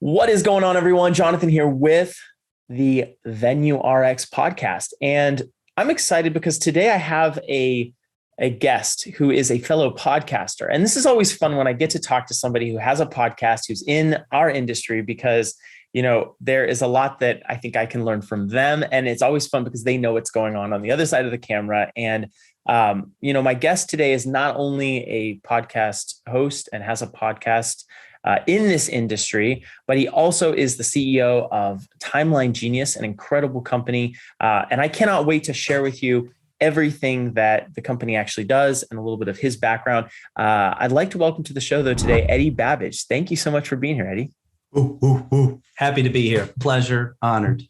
What is going on, everyone? Jonathan here with the Venue RX podcast. And I'm excited because today I have a guest who is a fellow podcaster. And this is always fun when I get to talk to somebody who has a podcast, who's in our industry, because, there is a lot that I think I can learn from them. And it's always fun because they know what's going on the other side of the camera. And, my guest today is not only a podcast host and has a podcast in this industry, but he also is the CEO of Timeline Genius, an incredible company. And I cannot wait to share with you everything that the company actually does and a little bit of his background. I'd like to welcome to the show, though, today, Eddie Babbage. Thank you so much for being here, Eddie. Happy to be here. Pleasure. Honored.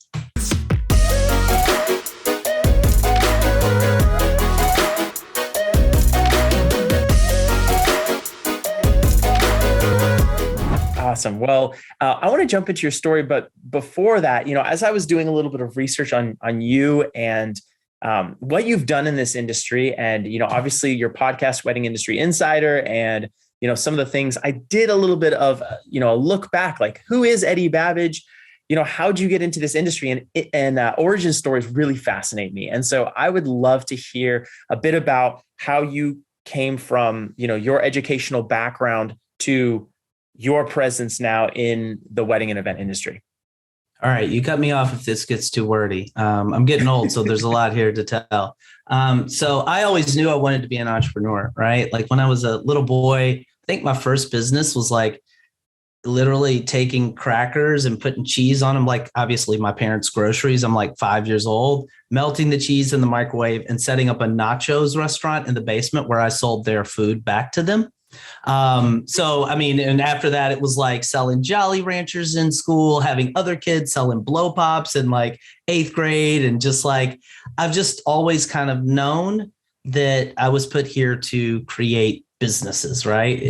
Awesome. Well, I want to jump into your story, but before that, as I was doing a little bit of research on you and what you've done in this industry, and obviously your podcast, Wedding Industry Insider, and some of the things, I did a little bit of a look back, like who is Eddie Babbage? How'd you get into this industry? And origin stories really fascinate me, and so I would love to hear a bit about how you came from your educational background to your presence now in the wedding and event industry. All right. You cut me off if this gets too wordy. I'm getting old, so there's a lot here to tell. So I always knew I wanted to be an entrepreneur, right? Like when I was a little boy, I think my first business was like literally taking crackers and putting cheese on them. Like obviously my parents' groceries. I'm like 5 years old, melting the cheese in the microwave and setting up a nachos restaurant in the basement where I sold their food back to them. And after that, it was like selling Jolly Ranchers in school, having other kids selling blow pops in like 8th grade. And just like, I've just always kind of known that I was put here to create businesses, right?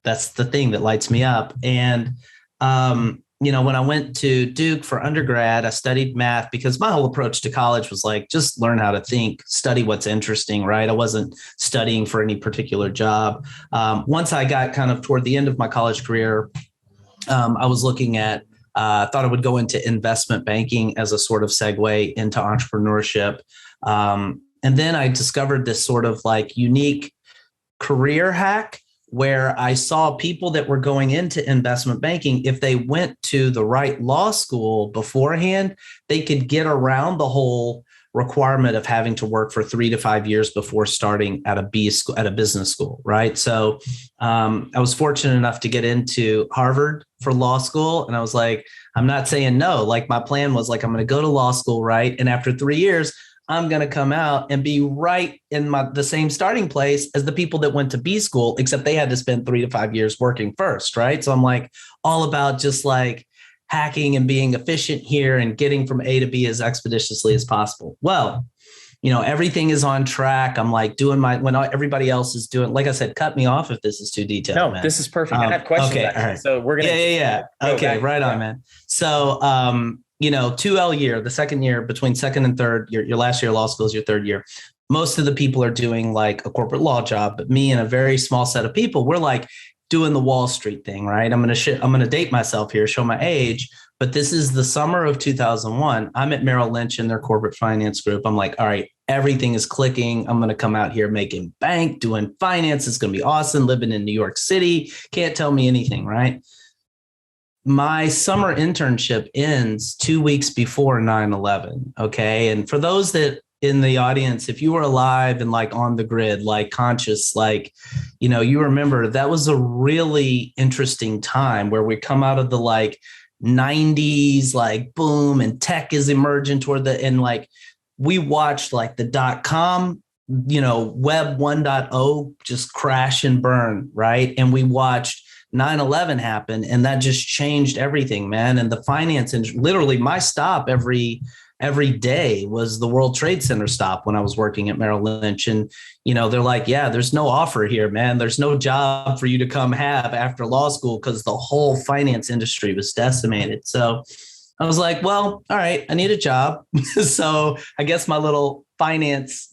That's the thing that lights me up. And, when I went to Duke for undergrad, I studied math because my whole approach to college was like, just learn how to think, study what's interesting, right? I wasn't studying for any particular job. Once I got kind of toward the end of my college career, I was looking at, thought I would go into investment banking as a sort of segue into entrepreneurship. And then I discovered this sort of like unique career hack where I saw people that were going into investment banking, if they went to the right law school beforehand, they could get around the whole requirement of having to work for 3 to 5 years before starting at a business school, right? So I was fortunate enough to get into Harvard for law school. And I was like, I'm not saying no. Like my plan was like, I'm going to go to law school, right? And after 3 years, I'm going to come out and be right in the same starting place as the people that went to B school, except they had to spend 3 to 5 years working first, right? So I'm like all about just like hacking and being efficient here and getting from A to B as expeditiously as possible. Well, everything is on track. I'm like doing when everybody else is doing, like I said, cut me off if this is too detailed. No, man. This is perfect. I have questions. Okay, actually, all right. So we're going to. Yeah. Okay, right on, man. So, 2L year, the second year between second and third, your last year of law school is your third year. Most of the people are doing like a corporate law job, but me and a very small set of people, we're like doing the Wall Street thing, right? I'm going to date myself here, show my age, but this is the summer of 2001. I'm at Merrill Lynch in their corporate finance group. I'm like, all right, everything is clicking. I'm going to come out here making bank, doing finance. It's going to be awesome. Living in New York City. Can't tell me anything, right? My summer internship ends 2 weeks before 9/11. Okay. And for those that in the audience, if you were alive and like on the grid, like conscious, like, you remember that was a really interesting time where we come out of the like 90s, like boom, and tech is emerging toward and like we watched like the .com, web 1.0 just crash and burn. Right. And we watched 9/11 happened, and that just changed everything, man. And the finance and literally my stop every day was the World Trade Center stop when I was working at Merrill Lynch. And, they're like, yeah, there's no offer here, man. There's no job for you to come have after law school because the whole finance industry was decimated. So I was like, well, all right, I need a job. So I guess my little finance,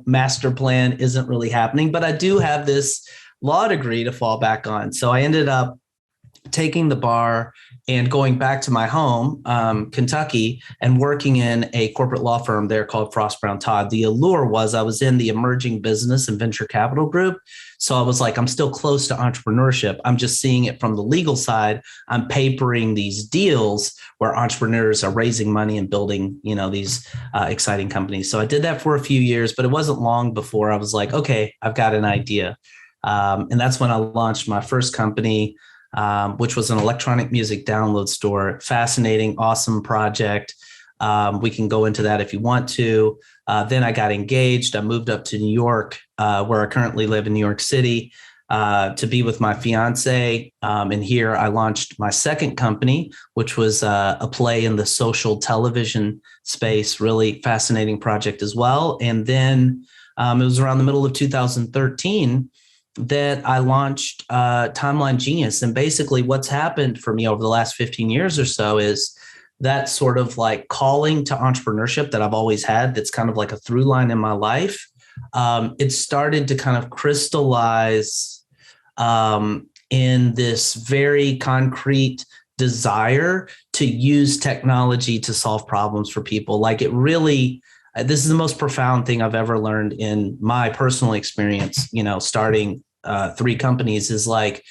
master plan isn't really happening, but I do have this law degree to fall back on. So I ended up taking the bar and going back to my home, Kentucky, and working in a corporate law firm there called Frost Brown Todd. The allure was I was in the emerging business and venture capital group. So I was like, I'm still close to entrepreneurship. I'm just seeing it from the legal side. I'm papering these deals where entrepreneurs are raising money and building, these exciting companies. So I did that for a few years, but it wasn't long before I was like, okay, I've got an idea. And that's when I launched my first company, which was an electronic music download store. Fascinating, awesome project. We can go into that if you want to. Then I got engaged. I moved up to New York, where I currently live in New York City, to be with my fiance. And here I launched my second company, which was a play in the social television space. Really fascinating project as well. And then it was around the middle of 2013 that I launched Timeline Genius. And basically what's happened for me over the last 15 years or so is that sort of like calling to entrepreneurship that I've always had, that's kind of like a through line in my life. It started to kind of crystallize in this very concrete desire to use technology to solve problems for people. Like it really, this is the most profound thing I've ever learned in my personal experience, starting 3 companies is like,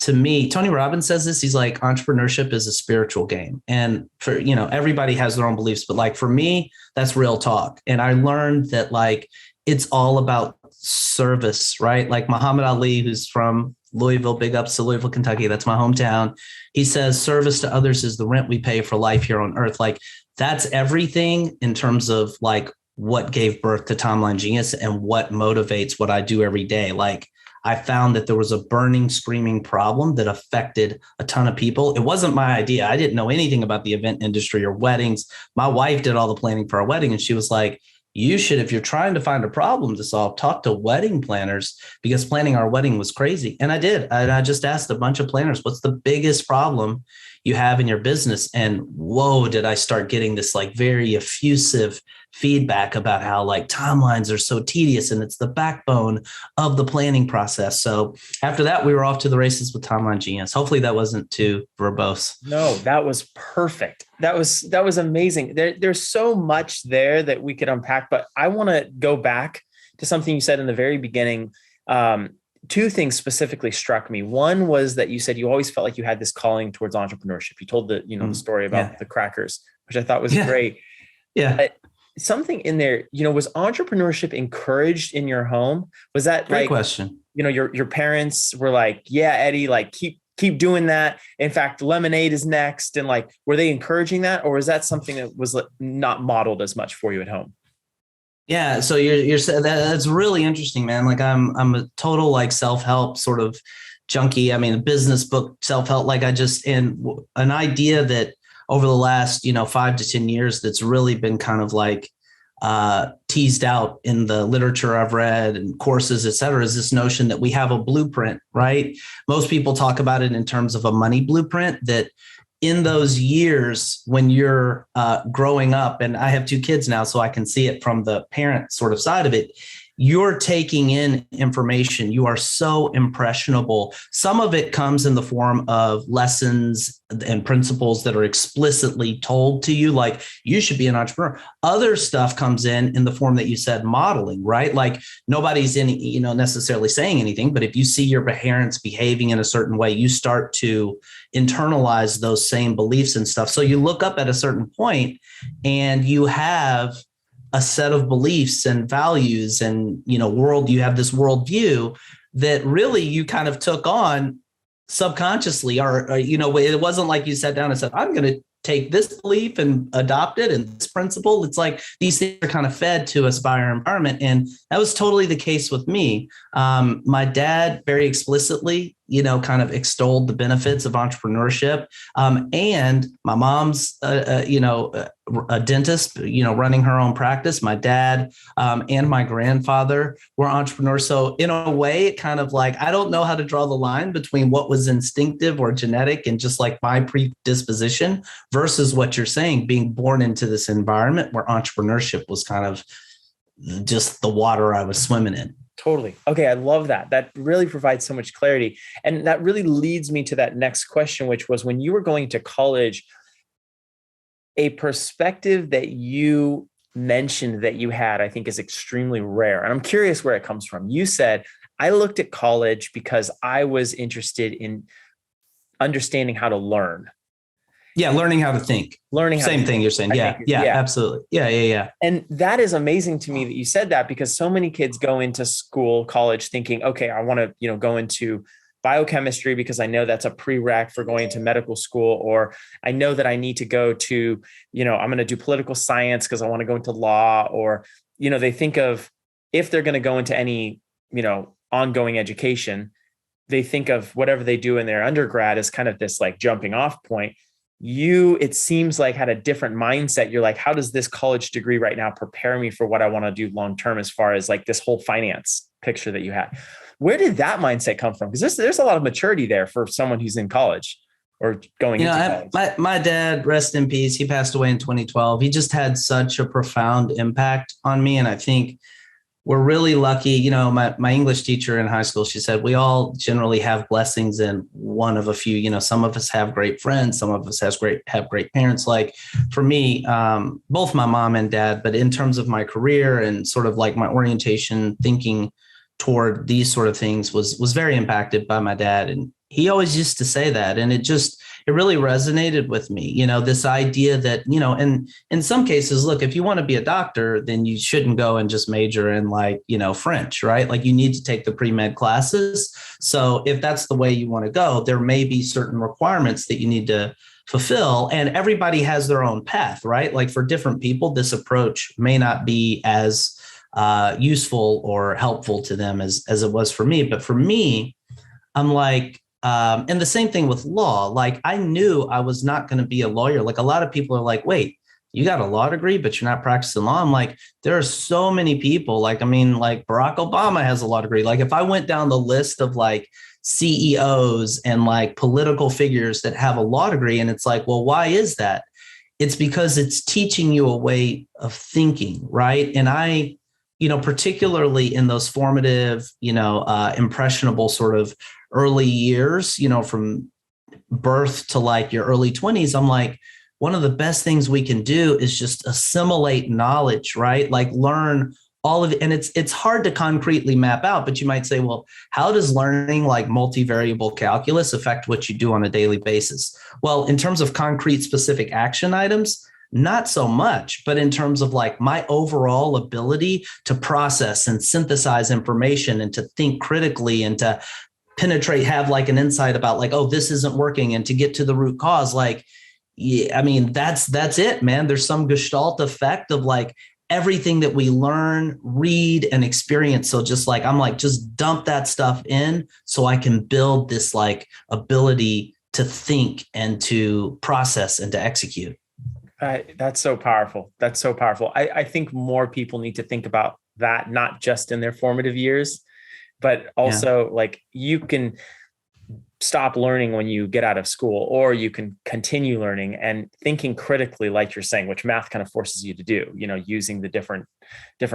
to me, Tony Robbins says this, he's like, entrepreneurship is a spiritual game. And for, everybody has their own beliefs, but like for me, that's real talk. And I learned that like, it's all about service, right? Like Muhammad Ali, who's from Louisville, big ups to Louisville, Kentucky. That's my hometown. He says, service to others is the rent we pay for life here on earth. Like that's everything in terms of like what gave birth to Timeline Genius and what motivates what I do every day. Like I found that there was a burning, screaming problem that affected a ton of people. It wasn't my idea. I didn't know anything about the event industry or weddings. My wife did all the planning for our wedding. And she was like, you should, if you're trying to find a problem to solve, talk to wedding planners, because planning our wedding was crazy. And I did. And I just asked a bunch of planners, what's the biggest problem you have in your business? And whoa, did I start getting this like very effusive feedback about how like timelines are so tedious and it's the backbone of the planning process. So after that, we were off to the races with Timeline Genius. Hopefully that wasn't too verbose. No, that was perfect. That was amazing. There's so much there that we could unpack, but I want to go back to something you said in the very beginning. 2 things specifically struck me. One was that you said you always felt like you had this calling towards entrepreneurship. You told the story about the crackers, which I thought was great. Yeah. Something in there, was entrepreneurship encouraged in your home? Was that great like, question? Your parents were like, yeah, Eddie, like keep doing that. In fact, lemonade is next. And like, were they encouraging that? Or was that something that was not modeled as much for you at home? Yeah. So you're that's really interesting, man. Like I'm a total like self-help sort of junkie. I mean, a business book, self-help, like and an idea that over the last, 5 to 10 years, that's really been kind of like teased out in the literature I've read and courses, et cetera, is this notion that we have a blueprint, right? Most people talk about it in terms of a money blueprint, that in those years when you're growing up, and I have 2 kids now, so I can see it from the parent sort of side of it, you're taking in information. You are so impressionable. Some of it comes in the form of lessons and principles that are explicitly told to you, like you should be an entrepreneur. Other stuff comes in the form that you said, modeling, right? Like nobody's necessarily saying anything, but if you see your parents behaving in a certain way, you start to internalize those same beliefs and stuff. So you look up at a certain point and you have a set of beliefs and values and, you have this worldview that really you kind of took on subconsciously, or it wasn't like you sat down and said, I'm going to take this belief and adopt it and this principle. It's like these things are kind of fed to Aspire environment. And that was totally the case with me. My dad very explicitly, kind of extolled the benefits of entrepreneurship. And my mom's, a dentist, running her own practice. My dad and my grandfather were entrepreneurs. So in a way, it kind of like, I don't know how to draw the line between what was instinctive or genetic and just like my predisposition versus what you're saying, being born into this environment where entrepreneurship was kind of just the water I was swimming in. Totally. Okay. I love that. That really provides so much clarity. And that really leads me to that next question, which was when you were going to college, a perspective that you mentioned that you had, I think is extremely rare. And I'm curious where it comes from. You said, I looked at college because I was interested in understanding how to learn. Yeah. Learning how to think. Learning how Same to thing think, you're saying. Yeah. Absolutely. Yeah. And that is amazing to me that you said that, because so many kids go into school, college thinking, okay, I want to, go into biochemistry because I know that's a prereq for going to medical school, or I know that I need to go to, I'm going to do political science because I want to go into law, or, they think of, if they're going to go into any, ongoing education, they think of whatever they do in their undergrad as kind of this like jumping off point. You, it seems like, had a different mindset. You're like, how does this college degree right now prepare me for what I want to do long-term, as far as like this whole finance picture that you had? Where did that mindset come from? Because there's a lot of maturity there for someone who's in college or going into college. My dad, rest in peace, he passed away in 2012. He just had such a profound impact on me. And I think we're really lucky. My English teacher in high school, she said, we all generally have blessings in one of a few. Some of us have great friends, some of us have great parents. Like for me, both my mom and dad, but in terms of my career and sort of like my orientation, thinking toward these sort of things was very impacted by my dad. And he always used to say that. And it really resonated with me, this idea that, and in some cases, look, if you want to be a doctor, then you shouldn't go and just major in French, right? Like you need to take the pre-med classes. So if that's the way you want to go, there may be certain requirements that you need to fulfill, and everybody has their own path, right? Like for different people, this approach may not be as useful or helpful to them as it was for me. But for me, I'm like, and the same thing with law. Like I knew I was not going to be a lawyer. Like a lot of people are like, wait, you got a law degree, but you're not practicing law. I'm like, there are so many people. Like Barack Obama has a law degree. Like if I went down the list of like CEOs and like political figures that have a law degree, and it's like, well, why is that? It's because it's teaching you a way of thinking, right? And I, particularly in those formative, impressionable sort of early years, from birth to like your early 20s, I'm like, one of the best things we can do is just assimilate knowledge, right? Like learn all of it. And it's hard to concretely map out, but you might say, well, how does learning like multivariable calculus affect what you do on a daily basis? Well, in terms of concrete specific action items, not so much, but in terms of like my overall ability to process and synthesize information and to think critically and to penetrate, have like an insight about like, oh, this isn't working, and to get to the root cause. Like, yeah, I mean, that's it, man. There's some gestalt effect of like everything that we learn, read, and experience. So just like, I'm like, just dump that stuff in so I can build this like ability to think and to process and to execute. That's so powerful. That's so powerful. I think more people need to think about that, not just in their formative years, but also like you can stop learning when you get out of school, or you can continue learning and thinking critically, like you're saying, which math kind of forces you to do, using the different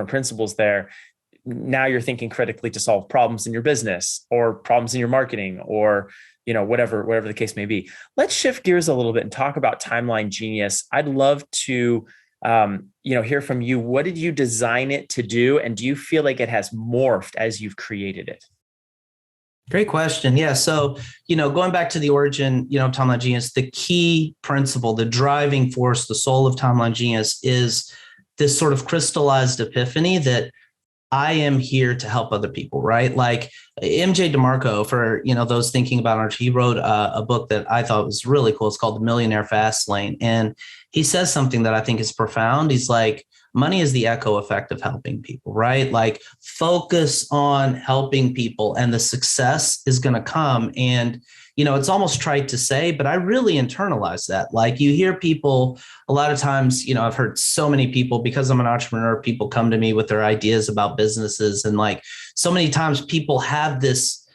principles there. Now you're thinking critically to solve problems in your business or problems in your marketing, or whatever the case may be. Let's shift gears a little bit and talk about Timeline Genius. I'd love to, hear from you. What did you design it to do? And do you feel like it has morphed as you've created it? Great question. Yeah. So, going back to the origin, Timeline Genius, the key principle, the driving force, the soul of Timeline Genius is this sort of crystallized epiphany that I am here to help other people, right? Like MJ DeMarco, for those thinking about art, he wrote a book that I thought was really cool. It's called The Millionaire Fast Lane. And he says something that I think is profound. He's like, money is the echo effect of helping people, right? Like focus on helping people and the success is going to come. And, it's almost trite to say, but I really internalize that. Like you hear people a lot of times, I've heard so many people, because I'm an entrepreneur, people come to me with their ideas about businesses. And like so many times people have this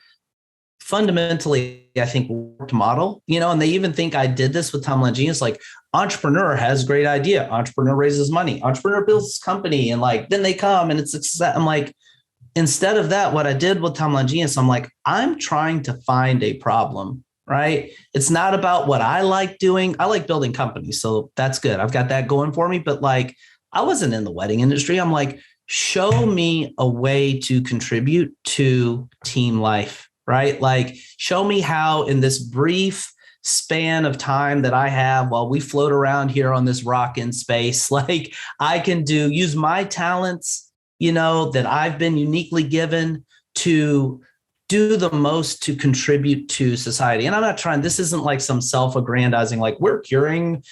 fundamentally, I think, worked model, and they even think I did this with Timeline Genius. Like entrepreneur has great idea. Entrepreneur raises money. Entrepreneur builds his company. And like, then they come and it's success. I'm like, instead of that, what I did with Timeline Genius, I'm like, I'm trying to find a problem, right? It's not about what I like doing. I like building companies. So that's good. I've got that going for me. But like, I wasn't in the wedding industry. I'm like, show me a way to contribute to team life, right? Like, show me how in this brief span of time that I have while we float around here on this rock in space, like I can use my talents, that I've been uniquely given to do the most to contribute to society. And I'm not trying, this isn't like some self-aggrandizing, like we're curing,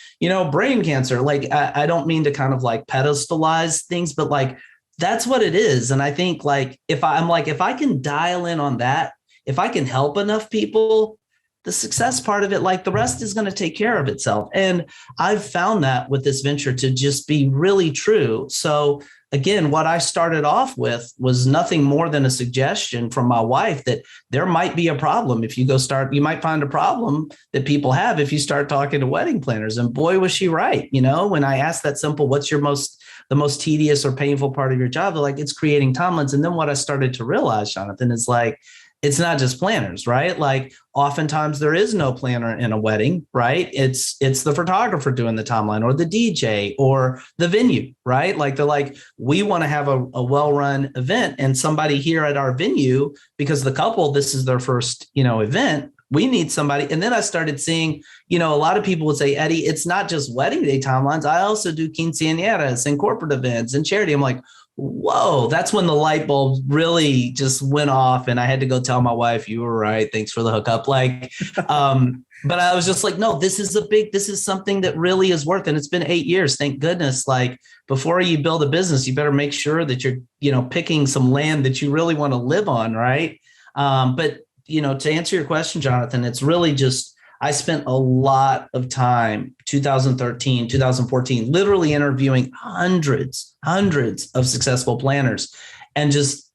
brain cancer. Like, I don't mean to kind of like pedestalize things, but like, that's what it is. And I think like, if I can dial in on that, if I can help enough people, the success part of it, like the rest is going to take care of itself. And I've found that with this venture to just be really true. So again, what I started off with was nothing more than a suggestion from my wife that there might be a problem. If you you might find a problem that people have if you start talking to wedding planners. And boy, was she right. When I asked that simple, what's the most tedious or painful part of your job? They're like, it's creating timelines. And then what I started to realize, Jonathan, is like, it's not just planners, right? Like oftentimes there is no planner in a wedding, right? It's the photographer doing the timeline or the DJ or the venue, right? Like they're like, we want to have a well-run event and somebody here at our venue, because the couple, this is their first, event, we need somebody. And then I started seeing, a lot of people would say, Eddie, it's not just wedding day timelines. I also do quinceañeras and corporate events and charity. I'm like, whoa, that's when the light bulb really just went off. And I had to go tell my wife, you were right. Thanks for the hookup. Like, but I was just like, no, this is something that really is worth it. And it's been 8 years. Thank goodness. Like before you build a business, you better make sure that you're, picking some land that you really want to live on. Right. But to answer your question, Jonathan, it's really just, I spent a lot of time, 2013, 2014, literally interviewing hundreds of successful planners and just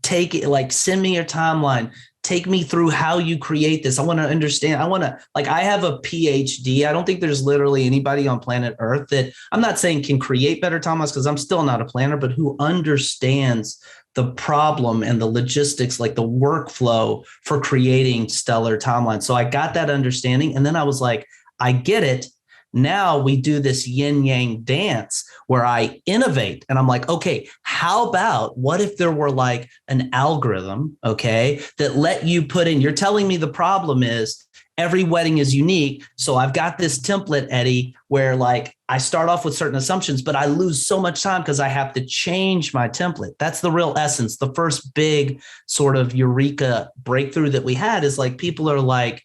send me your timeline, take me through how you create this. I want to understand. I have a PhD. I don't think there's literally anybody on planet Earth that I'm not saying can create better timelines because I'm still not a planner, but who understands the problem and the logistics, like the workflow for creating stellar timelines. So I got that understanding. And then I was like, I get it. Now we do this yin yang dance where I innovate and I'm like, okay, what if there were like an algorithm, okay, that let you put in, you're telling me the problem is every wedding is unique. So I've got this template, Eddie, where like I start off with certain assumptions, but I lose so much time because I have to change my template. That's the real essence. The first big sort of eureka breakthrough that we had is like, people are like,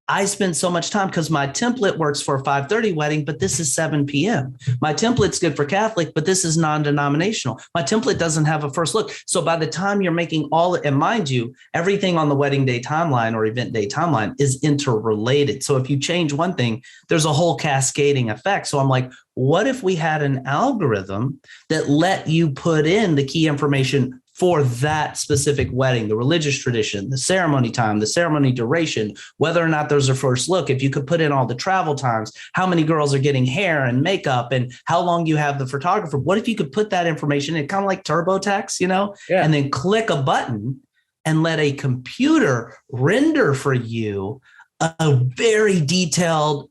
I spend so much time because my template works for a 5:30 wedding, but this is 7 p.m. My template's good for Catholic, but this is non-denominational. My template doesn't have a first look. So by the time you're making and mind you, everything on the wedding day timeline or event day timeline is interrelated. So if you change one thing, there's a whole cascading effect. So I'm like, what if we had an algorithm that let you put in the key information for that specific wedding, the religious tradition, the ceremony time, the ceremony duration, whether or not there's a first look, if you could put in all the travel times, how many girls are getting hair and makeup and how long you have the photographer. What if you could put that information in kind of like TurboTax, and then click a button and let a computer render for you a very detailed,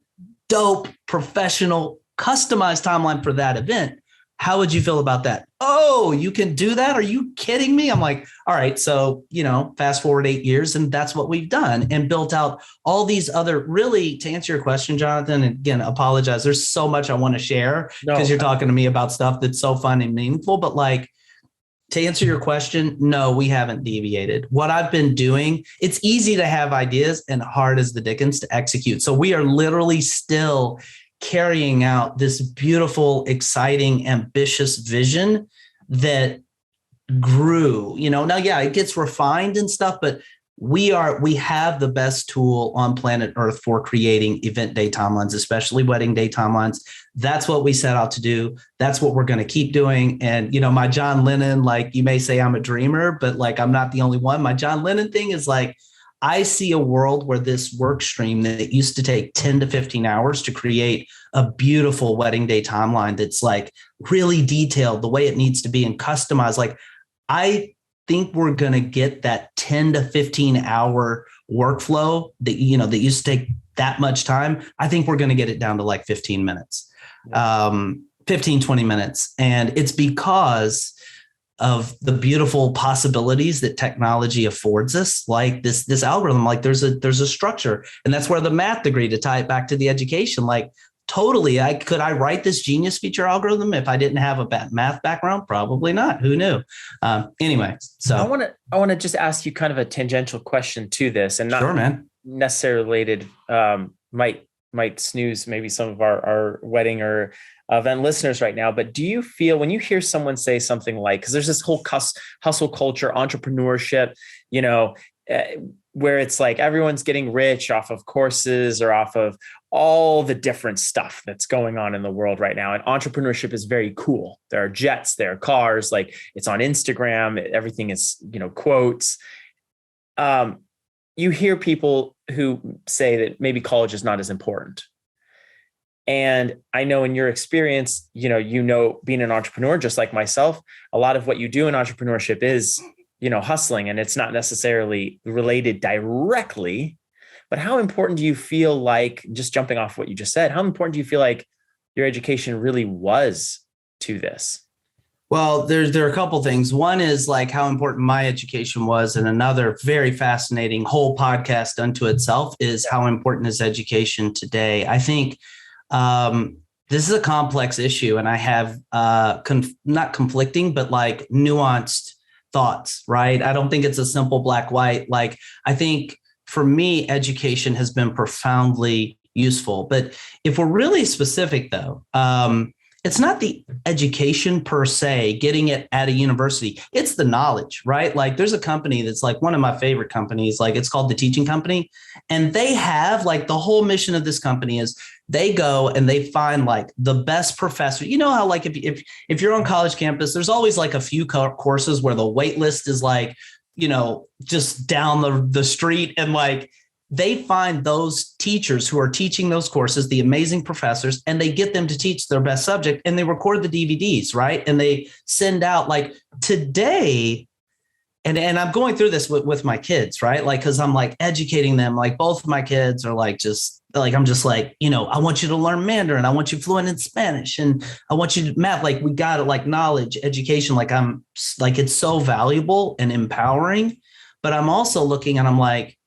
dope, professional, customized timeline for that event? How would you feel about that? Oh, you can do that? Are you kidding me? I'm like, all right. So, fast forward 8 years and that's what we've done and built out all these other, really, to answer your question, Jonathan, and again, apologize. There's so much I want to share because you're talking to me about stuff that's so fun and meaningful, but like, to answer your question, no, we haven't deviated. What I've been doing, it's easy to have ideas and hard as the dickens to execute. So we are literally still carrying out this beautiful, exciting, ambitious vision that grew, now, yeah, it gets refined and stuff, but we have the best tool on planet Earth for creating event day timelines, especially wedding day timelines. That's what we set out to do. That's what we're going to keep doing. And, my John Lennon, like you may say I'm a dreamer, but like, I'm not the only one. My John Lennon thing is like, I see a world where this work stream that used to take 10 to 15 hours to create a beautiful wedding day timeline that's like really detailed the way it needs to be and customized. Like I think we're going to get that 10 to 15 hour workflow that, that used to take that much time. I think we're going to get it down to like 15 minutes, 15, 20 minutes. And it's because of the beautiful possibilities that technology affords us, like this algorithm. Like there's a structure, and that's where the math degree, to tie it back to the education, like totally, could I write this genius feature algorithm if I didn't have a math background? Probably not. Who knew? Anyway, so I want to just ask you kind of a tangential question to this, and not sure, man. necessarily related. Might snooze maybe some of our wedding or event listeners right now, but do you feel when you hear someone say something like, because there's this whole hustle culture, entrepreneurship, where it's like everyone's getting rich off of courses or off of all the different stuff that's going on in the world right now. And entrepreneurship is very cool. There are jets, there are cars, like it's on Instagram, everything is, quotes. You hear people who say that maybe college is not as important. And I know in your experience, being an entrepreneur, just like myself, a lot of what you do in entrepreneurship is, hustling, and it's not necessarily related directly. But how important do you feel like, just jumping off what you just said, how important do you feel like your education really was to this? Well, there are a couple things. One is like how important my education was, and another very fascinating whole podcast unto itself is how important is education today. I think this is a complex issue, and I have not conflicting, but like nuanced thoughts, right? I don't think it's a simple black white. Like I think for me, education has been profoundly useful. But if we're really specific, though, it's not the education per se, getting it at a university. It's the knowledge, right? Like there's a company that's like one of my favorite companies, like it's called The Teaching Company. And they have like the whole mission of this company is they go and they find like the best professor. You know how like if you're on college campus, there's always like a few courses where the wait list is like, just down the street, and like they find those teachers who are teaching those courses, the amazing professors, and they get them to teach their best subject, and they record the DVDs, right? And they send out like today, and I'm going through this with my kids, right? Like, cause I'm like educating them, like both of my kids are like, I'm just like, I want you to learn Mandarin. I want you fluent in Spanish, and I want you to math. Like we got it, like knowledge, education. Like I'm like, it's so valuable and empowering, but I'm also looking and I'm like,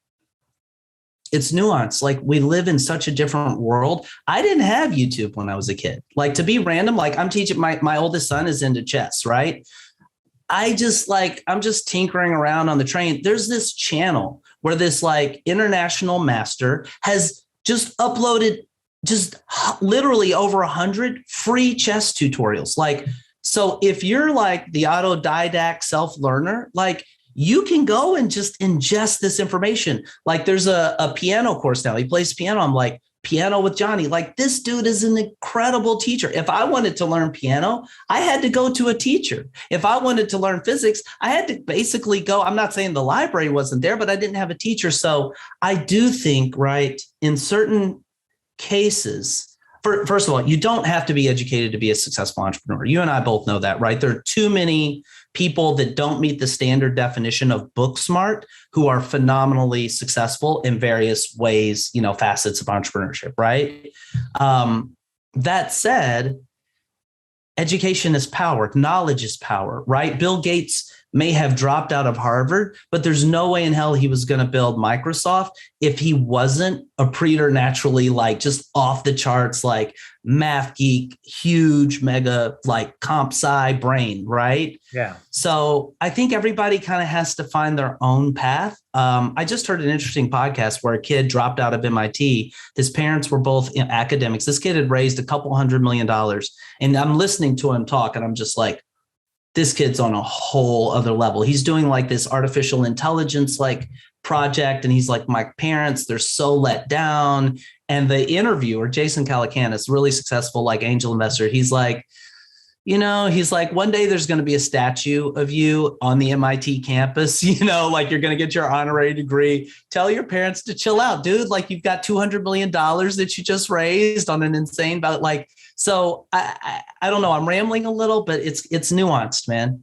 it's nuanced. Like we live in such a different world. I didn't have YouTube when I was a kid. Like to be random, like I'm teaching my oldest son is into chess, right? I'm just tinkering around on the train. There's this channel where this like international master has just uploaded just literally over 100 free chess tutorials. Like, so if you're like the autodidact self-learner, like you can go and just ingest this information. Like there's a piano course now. He plays piano. I'm like, piano with Johnny. Like this dude is an incredible teacher. If I wanted to learn piano, I had to go to a teacher. If I wanted to learn physics, I had to basically go. I'm not saying the library wasn't there, but I didn't have a teacher. So I do think, right, in certain cases, first of all, you don't have to be educated to be a successful entrepreneur. You and I both know that, right? There are too many people that don't meet the standard definition of book smart who are phenomenally successful in various ways, facets of entrepreneurship, right? That said, education is power. Knowledge is power, right? Bill Gates may have dropped out of Harvard, but there's no way in hell he was going to build Microsoft if he wasn't a preternaturally like just off the charts, like math geek, huge, mega, like comp sci brain, right? Yeah. So I think everybody kind of has to find their own path. I just heard an interesting podcast where a kid dropped out of MIT. His parents were both academics. This kid had raised $200 million. And I'm listening to him talk and I'm just like, this kid's on a whole other level. He's doing like this artificial intelligence like project. And he's like, my parents, they're so let down. And the interviewer, Jason Calacanis, really successful like angel investor. He's like, one day there's going to be a statue of you on the MIT campus, like you're going to get your honorary degree. Tell your parents to chill out, dude. Like you've got $200 million that you just raised on an insane about like, so I don't know. I'm rambling a little, but it's nuanced, man,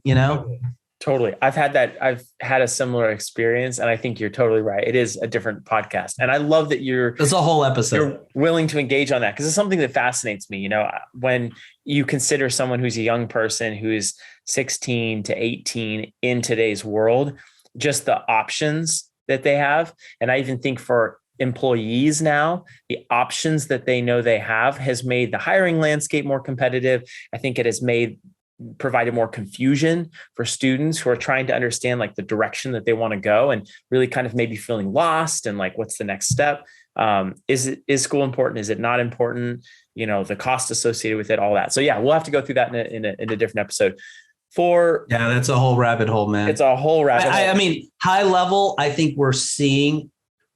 Totally. I've had a similar experience, and I think you're totally right. It is a different podcast. And I love that It's a whole episode. You're willing to engage on that, because it's something that fascinates me. When you consider someone who's a young person who's 16 to 18 in today's world, just the options that they have. And I even think for employees now, the options that they know they have has made the hiring landscape more competitive. I think it has provided more confusion for students who are trying to understand like the direction that they want to go, and really kind of maybe feeling lost and like, what's the next step? Is school important? Is it not important? The cost associated with it, all that. So yeah, we'll have to go through that in a different episode. That's a whole rabbit hole, man. It's a whole rabbit hole. I mean, high level, I think we're seeing,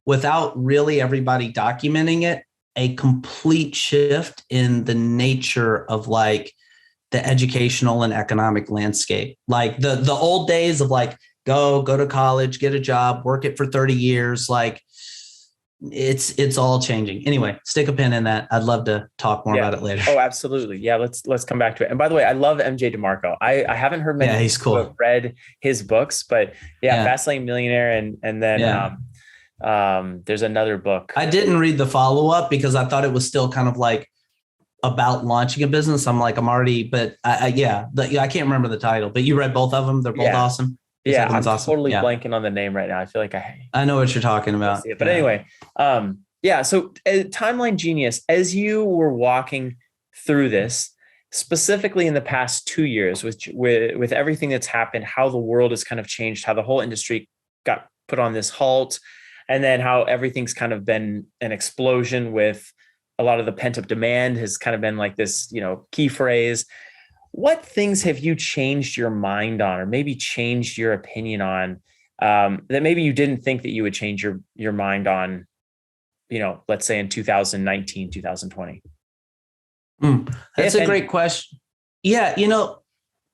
without really everybody documenting it, a complete shift in the nature of like the educational and economic landscape. Like the old days of like, go to college, get a job, work it for 30 years. Like it's all changing. Anyway, stick a pin in that. I'd love to talk more about it later. Oh, absolutely. Yeah. Let's come back to it. And by the way, I love MJ DeMarco. I haven't heard many he's cool. who have read his books, but Fastlane Millionaire. And then, there's another book. I didn't read the follow-up because I thought it was still kind of like about launching a business. I'm already, but I can't remember the title, but you read both of them. They're both awesome. Yeah. I'm totally blanking on the name right now. I feel like I know what you're talking about. But anyway, so Timeline Genius, as you were walking through this, specifically in the past 2 years with everything that's happened, how the world has kind of changed, how the whole industry got put on this halt, and then how everything's kind of been an explosion with a lot of the pent-up demand has kind of been like this, key phrase. What things have you changed your mind on, or maybe changed your opinion on, that maybe you didn't think that you would change your mind on, let's say in 2019, 2020? That's a great question. Yeah.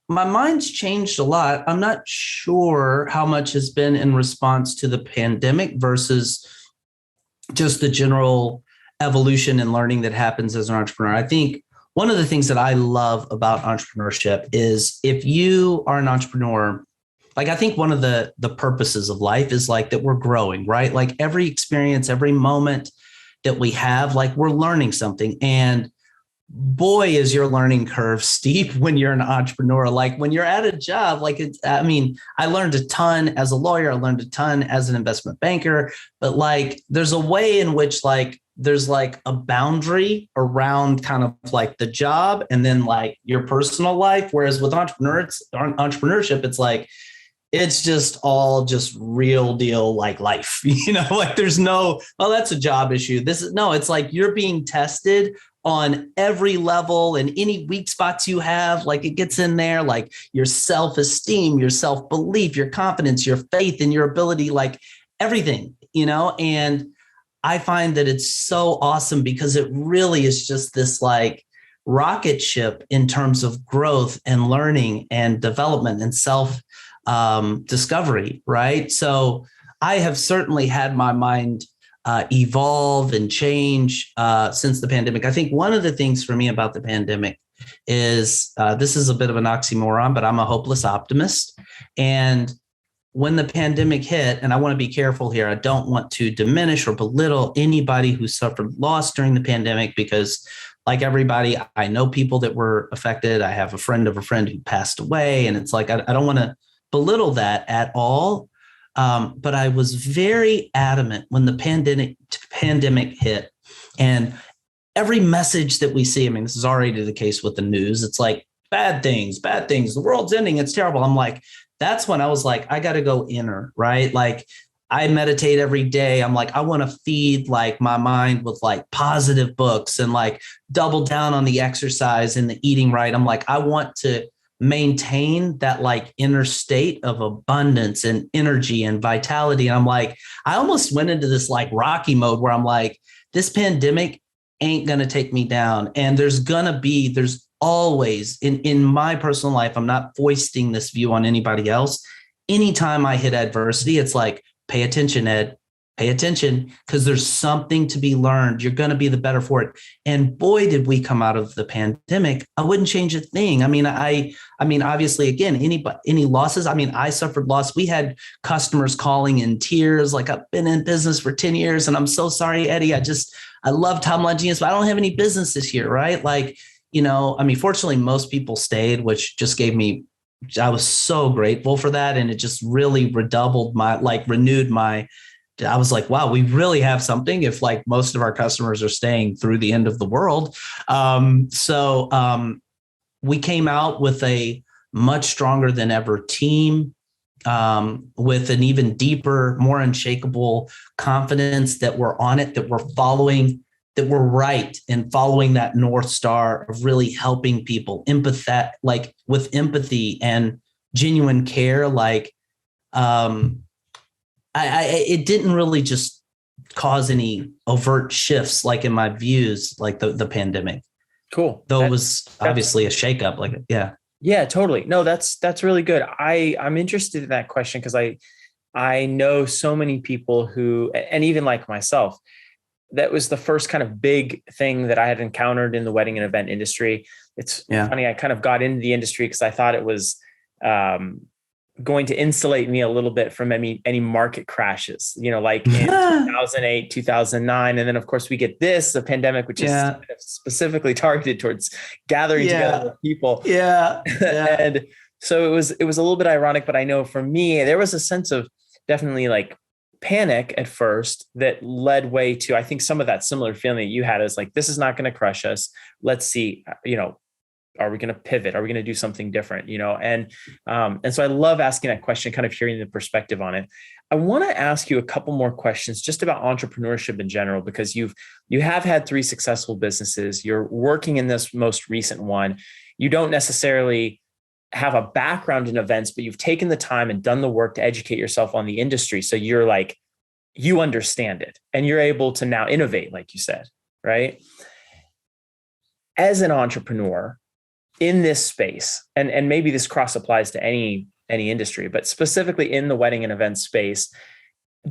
My mind's changed a lot. I'm not sure how much has been in response to the pandemic versus just the general evolution and learning that happens as an entrepreneur. I think one of the things that I love about entrepreneurship is if you are an entrepreneur, like I think one of the purposes of life is like that we're growing, right? Like every experience, every moment that we have, like we're learning something. And boy, is your learning curve steep when you're an entrepreneur. Like when you're at a job, I learned a ton as a lawyer. I learned a ton as an investment banker, but like, there's a way in which like, there's like a boundary around kind of like the job and then like your personal life. Whereas with entrepreneurship, it's like, it's just all just real deal, like life, like there's no, that's a job issue. It's like you're being tested on every level, and any weak spots you have, like it gets in there, like your self-esteem, your self-belief, your confidence, your faith, and your ability, like everything, and I find that it's so awesome because it really is just this like rocket ship in terms of growth and learning and development and self discovery, right? So I have certainly had my mind evolve and change since the pandemic. I think one of the things for me about the pandemic is this is a bit of an oxymoron, but I'm a hopeless optimist. And when the pandemic hit, and I want to be careful here, I don't want to diminish or belittle anybody who suffered loss during the pandemic, because like everybody, I know people that were affected. I have a friend of a friend who passed away. And it's like, I don't want to belittle that at all. But I was very adamant when the pandemic hit, and every message that we see, this is already the case with the news. It's like bad things, the world's ending. It's terrible. I'm like, that's when I was like, I got to go inner, right? Like I meditate every day. I'm like, I want to feed like my mind with like positive books and like double down on the exercise and the eating right. I'm like, I want to maintain that like inner state of abundance and energy and vitality. And I'm like, I almost went into this like Rocky mode where I'm like, this pandemic ain't going to take me down. And there's always in my personal life, I'm not foisting this view on anybody else. Anytime I hit adversity, it's like, pay attention, Ed, pay attention because there's something to be learned. You're going to be the better for it. And boy, did we come out of the pandemic. I wouldn't change a thing. I mean, obviously, again, any losses. I mean, I suffered loss. We had customers calling in tears, like, I've been in business for 10 years and I'm so sorry, Eddie. I love Tom Genius, but I don't have any business this year. Right. Like, I mean, fortunately, most people stayed, which just I was so grateful for that. And it just really I was like, wow, we really have something if like most of our customers are staying through the end of the world. So we came out with a much stronger than ever team, with an even deeper, more unshakable confidence that we're on it, that we're following, that we're right in following that North Star of really helping people like with empathy and genuine care. Like, it didn't really just cause any overt shifts, like in my views, like the pandemic. Cool. Though it was obviously a shakeup. Like, yeah. Yeah, totally. No, that's really good. I'm interested in that question because I know so many people who, and even like myself, that was the first kind of big thing that I had encountered in the wedding and event industry. It's funny. I kind of got into the industry because I thought it was going to insulate me a little bit from any market crashes, like in 2008, 2009. And then of course we get the pandemic, which is specifically targeted towards gathering together with people. Yeah. And so it was a little bit ironic, but I know for me, there was a sense of definitely like panic at first that led way to, I think, some of that similar feeling that you had is like, this is not going to crush us. Let's see, are we going to pivot? Are we going to do something different? And so I love asking that question, kind of hearing the perspective on it. I want to ask you a couple more questions just about entrepreneurship in general, because you have had 3 successful businesses. You're working in this most recent one. You don't necessarily have a background in events, but you've taken the time and done the work to educate yourself on the industry. So you're like, you understand it and you're able to now innovate, like you said, right? As an entrepreneur in this space, and maybe this cross applies to any industry, but specifically in the wedding and event space,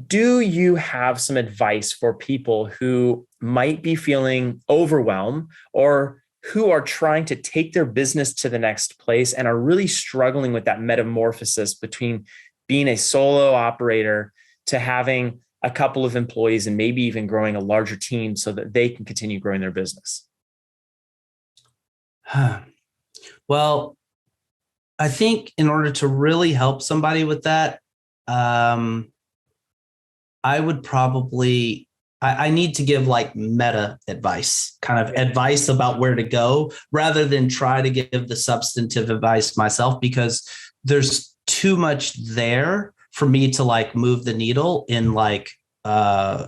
do you have some advice for people who might be feeling overwhelmed or who are trying to take their business to the next place and are really struggling with that metamorphosis between being a solo operator to having a couple of employees and maybe even growing a larger team so that they can continue growing their business? Well, I think in order to really help somebody with that, I would probably, I need to give like meta advice, kind of advice about where to go rather than try to give the substantive advice myself, because there's too much there for me to like move the needle in like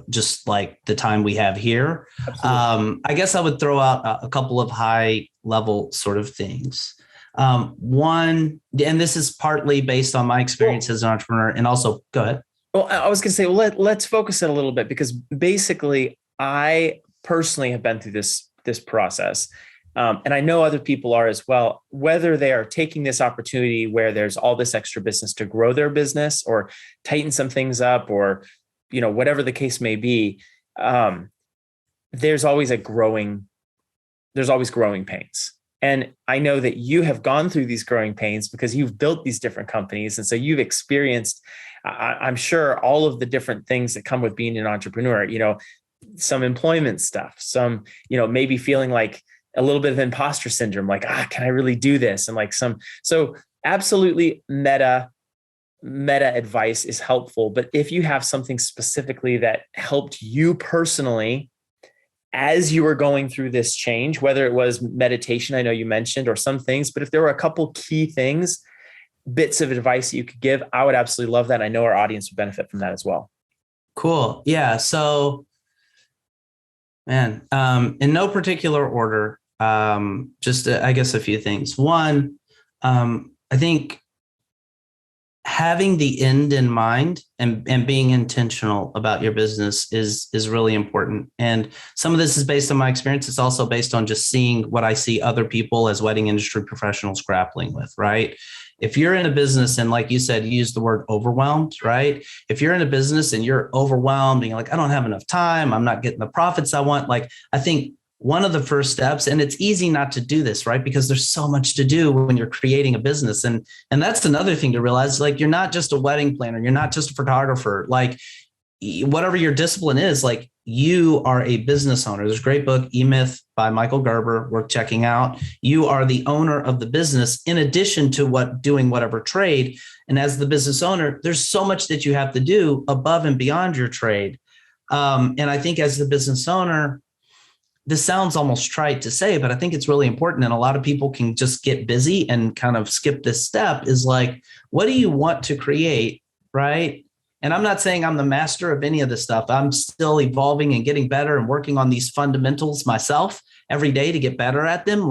just like the time we have here. I guess I would throw out a couple of high level sort of things. One, and this is partly based on my experience as an entrepreneur, and also go ahead. Well, I was going to say, let's focus it a little bit, because basically I personally have been through this process. And I know other people are as well, whether they are taking this opportunity where there's all this extra business to grow their business or tighten some things up or, whatever the case may be. There's always growing pains. And I know that you have gone through these growing pains because you've built these different companies. And so you've experienced, I'm sure, all of the different things that come with being an entrepreneur, some employment stuff, some, maybe feeling like a little bit of imposter syndrome, like, can I really do this? And like so absolutely meta advice is helpful. But if you have something specifically that helped you personally as you were going through this change, whether it was meditation, I know you mentioned, or some things, but if there were a couple key things, bits of advice that you could give, I would absolutely love that. I know our audience would benefit from that as well. Cool. Yeah. So, man, in no particular order, just I guess a few things. One, I think having the end in mind and being intentional about your business is really important. And some of this is based on my experience. It's also based on just seeing what I see other people as wedding industry professionals grappling with, right? if you're in a business and like you said, you use the word overwhelmed, right? If you're in a business and you're overwhelmed and you're like, I don't have enough time, I'm not getting the profits I want. Like, I think one of the first steps, and it's easy not to do this, right? Because there's so much to do when you're creating a business. And that's another thing to realize, like, you're not just a wedding planner. You're not just a photographer. Like, whatever your discipline is, like, you are a business owner. There's a great book, E-Myth by Michael Gerber, worth checking out. You are the owner of the business in addition to doing whatever trade. And as the business owner, there's so much that you have to do above and beyond your trade. And I think as the business owner, this sounds almost trite to say, but I think it's really important. And a lot of people can just get busy and kind of skip this step, is like, what do you want to create, right? And I'm not saying I'm the master of any of this stuff. I'm still evolving and getting better and working on these fundamentals myself every day to get better at them.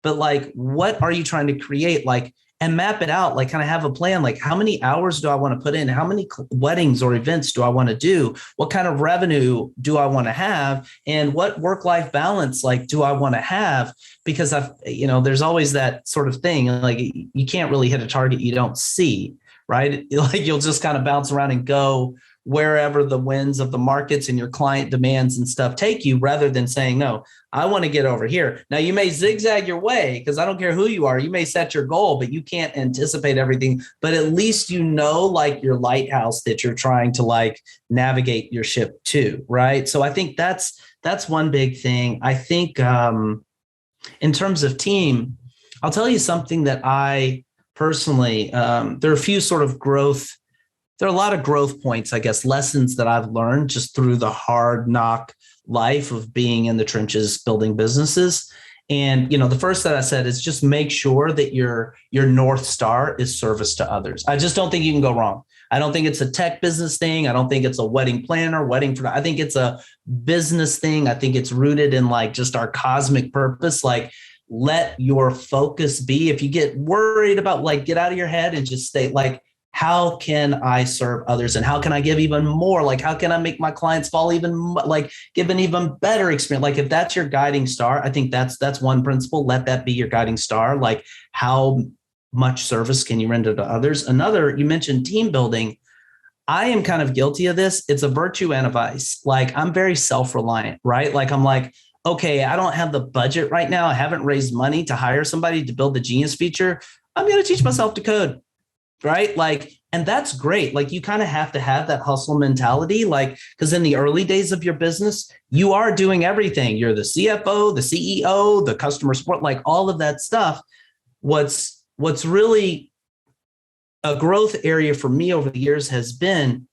But what are you trying to create? Like, and map it out, like, kind of have a plan. Like, how many hours do I want to put in? How many weddings or events do I want to do? What kind of revenue do I want to have? And what work-life balance, like, do I want to have? Because there's always that sort of thing. Like, you can't really hit a target you don't see, right? Like, you'll just kind of bounce around and go wherever the winds of the markets and your client demands and stuff take you, rather than saying, no, I want to get over here. Now, you may zigzag your way, because I don't care who you are. You may set your goal, but you can't anticipate everything. But at least like, your lighthouse that you're trying to, like, navigate your ship to, right? So I think that's one big thing. I think in terms of team, I'll tell you something that I personally, there are a few sort of there are a lot of growth points, I guess, lessons that I've learned just through the hard knock life of being in the trenches, building businesses. And, the first that I said is just make sure that your North Star is service to others. I just don't think you can go wrong. I don't think it's a tech business thing. I don't think it's a wedding planner, I think it's a business thing. I think it's rooted in, like, just our cosmic purpose. Like, let your focus be, if you get worried about, like, get out of your head and just stay, like, how can I serve others, and how can I give even more? Like, how can I make my clients fall give an even better experience? Like, if that's your guiding star, I think that's one principle. Let that be your guiding star. Like, how much service can you render to others? Another, you mentioned team building. I am kind of guilty of this. It's a virtue and a vice. Like, I'm very self-reliant, right? Like, I'm like, okay, I don't have the budget right now. I haven't raised money to hire somebody to build the Genius feature. I'm going to teach myself to code. Right? Like, and that's great. Like, you kind of have to have that hustle mentality, like, because in the early days of your business, you are doing everything. You're the CFO, the CEO, the customer support, like, all of that stuff. What's really a growth area for me over the years has been,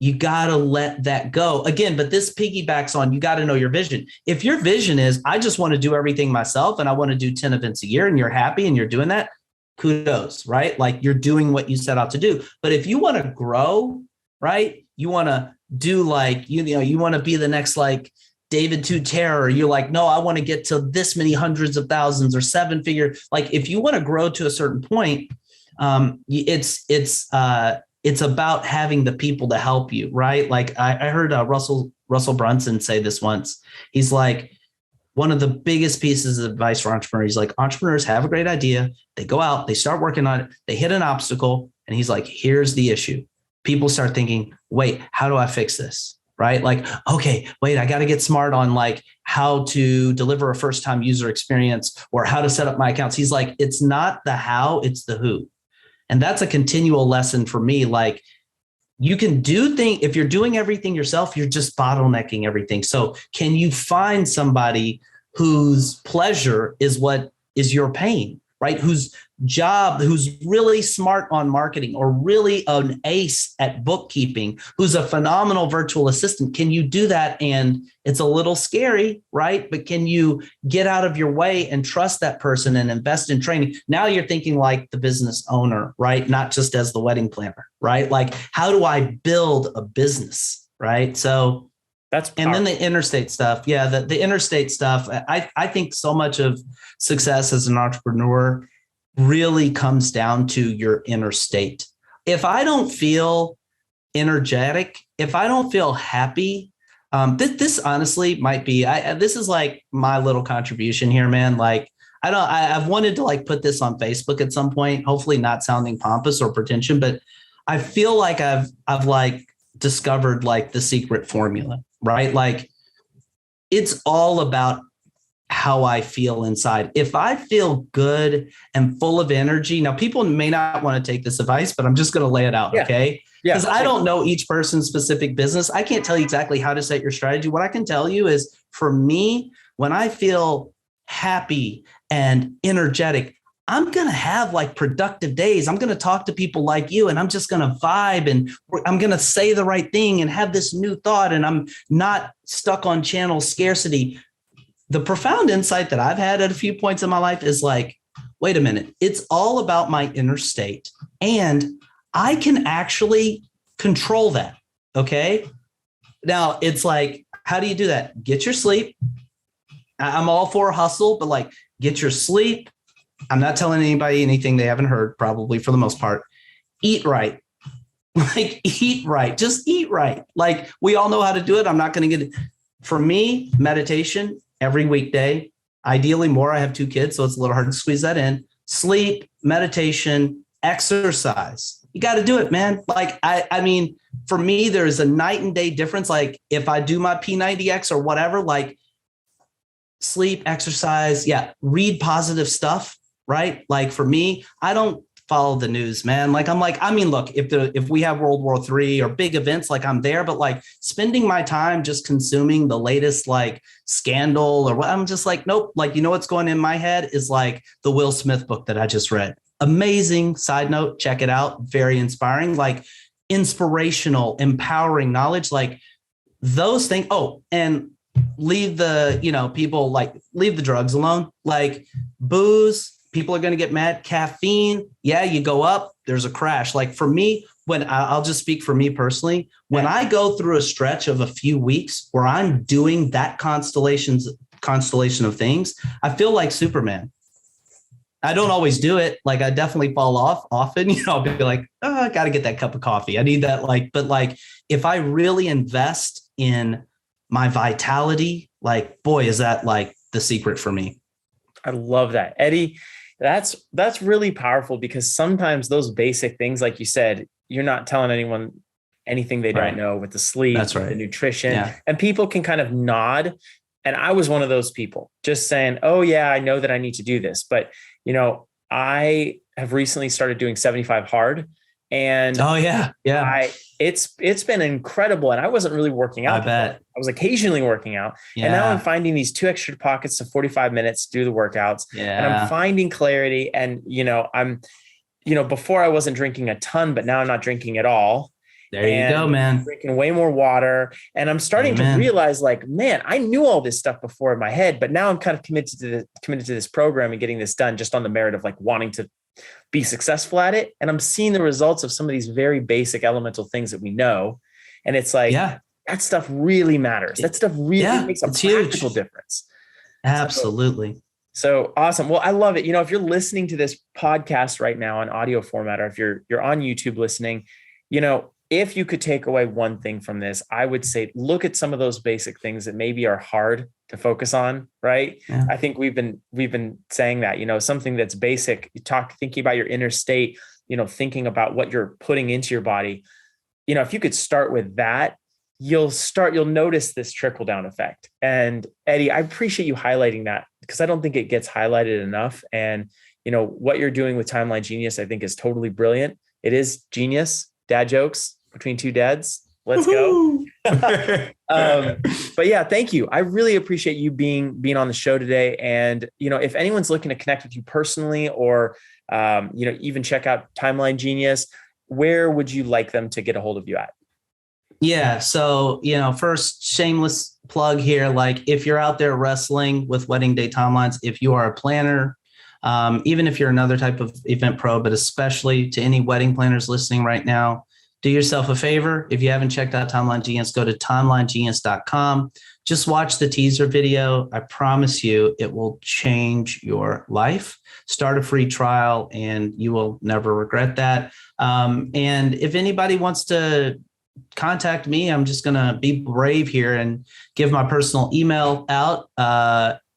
you got to let that go again. But this piggybacks on, you got to know your vision. If your vision is, I just want to do everything myself and I want to do 10 events a year, and you're happy and you're doing that, kudos, right? Like, you're doing what you set out to do. But if you want to grow, right? You want to do, like, you want to be the next, like, David Tutera. You're like, no, I want to get to this many hundreds of thousands or 7-figure. Like, if you want to grow to a certain point, it's about having the people to help you, right? Like, I heard Russell Brunson say this once. He's like, one of the biggest pieces of advice for entrepreneurs, like, entrepreneurs have a great idea. They go out, they start working on it, they hit an obstacle. And he's like, here's the issue. People start thinking, wait, how do I fix this? Right? Like, okay, wait, I got to get smart on, like, how to deliver a first-time user experience or how to set up my accounts. He's like, it's not the how, it's the who. And that's a continual lesson for me. Like, you can do things, if you're doing everything yourself, you're just bottlenecking everything. So can you find somebody whose pleasure is what is your pain, right? Whose really smart on marketing, or really an ace at bookkeeping, who's a phenomenal virtual assistant? Can you do that? And it's a little scary, right? But can you get out of your way and trust that person and invest in training? Now you're thinking like the business owner, right? Not just as the wedding planner, right? Like, how do I build a business, right? So that's powerful. And then the interstate stuff. Yeah, the interstate stuff. I think so much of success as an entrepreneur really comes down to your inner state. If I don't feel energetic, if I don't feel happy, this honestly might be, this is like my little contribution here, man. Like, I've wanted to like put this on Facebook at some point, hopefully not sounding pompous or pretension, but I feel like I've like discovered like the secret formula, right? Like it's all about how I feel inside. If I feel good and full of energy, now people may not want to take this advice, but I'm just going to lay it out. Yeah. Okay. Yeah. Because I don't know each person's specific business. I can't tell you exactly how to set your strategy. What I can tell you is for me, when I feel happy and energetic, I'm going to have like productive days. I'm going to talk to people like you and I'm just going to vibe and I'm going to say the right thing and have this new thought. And I'm not stuck on channel scarcity. The profound insight that I've had at a few points in my life is like, wait a minute, it's all about my inner state and I can actually control that. Okay. Now it's like, how do you do that? Get your sleep. I'm all for a hustle, but like get your sleep. I'm not telling anybody anything they haven't heard, probably for the most part. Eat right. Like eat right. Just eat right. Like we all know how to do it. I'm not going to get it. For me, meditation every weekday, ideally more. I have 2 kids, so it's a little hard to squeeze that in. Sleep, meditation, exercise. You got to do it, man. Like, I mean, for me, there's a night and day difference. Like if I do my P90X or whatever, like sleep, exercise, read positive stuff. Right. Like for me, I don't follow the news, man. Like, I mean, look, if we have World War III or big events, like I'm there, but like spending my time just consuming the latest like scandal or what, I'm just like, nope. Like, you know, what's going in my head is like the Will Smith book that I just read. Amazing. Side note, check it out. Very inspiring, like inspirational, empowering knowledge, like those things. Oh, and leave the, people like leave the drugs alone, like booze. People are going to get mad. Caffeine. Yeah. You go up, there's a crash. Like for me, when I'll just speak for me personally, when I go through a stretch of a few weeks where I'm doing that constellation of things, I feel like Superman. I don't always do it. Like I definitely fall off often, I'll be like, oh, I got to get that cup of coffee. I need that. But if I really invest in my vitality, like, boy, is that like the secret for me. I love that, Eddie. That's really powerful because sometimes those basic things, like you said, you're not telling anyone anything they don't know with the sleep, that's right, the nutrition, and people can kind of nod. And I was one of those people just saying, oh yeah, I know that I need to do this. But, I have recently started doing 75 hard and it's been incredible. And I wasn't really working out. I bet. I was occasionally working out. Yeah. And now I'm finding these 2 extra pockets of 45 minutes to do the workouts. Yeah. And I'm finding clarity. And, before I wasn't drinking a ton, but now I'm not drinking at all. There you go, man. I'm drinking way more water. And I'm starting to realize like, man, I knew all this stuff before in my head, but now I'm kind of committed to this program and getting this done just on the merit of like wanting to be successful at it. And I'm seeing the results of some of these very basic elemental things that we know. And it's like, that stuff really matters. That stuff really makes a practical difference. Absolutely. So awesome. Well, I love it. If you're listening to this podcast right now in audio format, or if you're on YouTube listening, if you could take away one thing from this, I would say, look at some of those basic things that maybe are hard to focus on. Right. Yeah. I think we've been saying that, something that's basic, thinking about your inner state, thinking about what you're putting into your body. If you could start with that, you'll notice this trickle down effect. And Eddie, I appreciate you highlighting that because I don't think it gets highlighted enough. And, what you're doing with Timeline Genius, I think is totally brilliant. It is genius. Dad jokes between 2 dads. Let's go. But yeah, thank you. I really appreciate you being on the show today. And, if anyone's looking to connect with you personally or, even check out Timeline Genius, where would you like them to get a hold of you at? Yeah. So, first shameless plug here. Like if you're out there wrestling with wedding day timelines, if you are a planner, even if you're another type of event pro, but especially to any wedding planners listening right now, do yourself a favor. If you haven't checked out Timeline Genius, go to timelinegenius.com. Just watch the teaser video. I promise you it will change your life. Start a free trial and you will never regret that. And if anybody wants to contact me, I'm just going to be brave here and give my personal email out.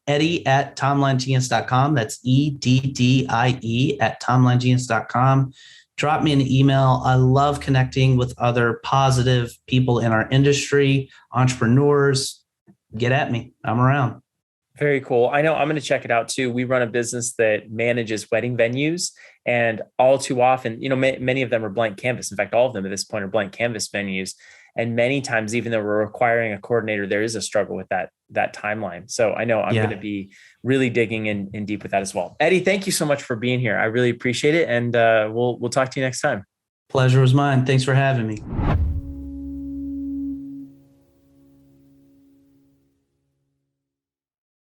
Eddie at tomlinegenius.com. That's EDDIE at tomlinegenius.com. Drop me an email. I love connecting with other positive people in our industry, entrepreneurs. Get at me. I'm around. Very cool. I know I'm going to check it out too. We run a business that manages wedding venues, and all too often, many of them are blank canvas. In fact, all of them at this point are blank canvas venues. And many times, even though we're requiring a coordinator, there is a struggle with that timeline. So I know I'm going to be really digging in deep with that as well. Eddie, thank you so much for being here. I really appreciate it. And we'll talk to you next time. Pleasure was mine. Thanks for having me.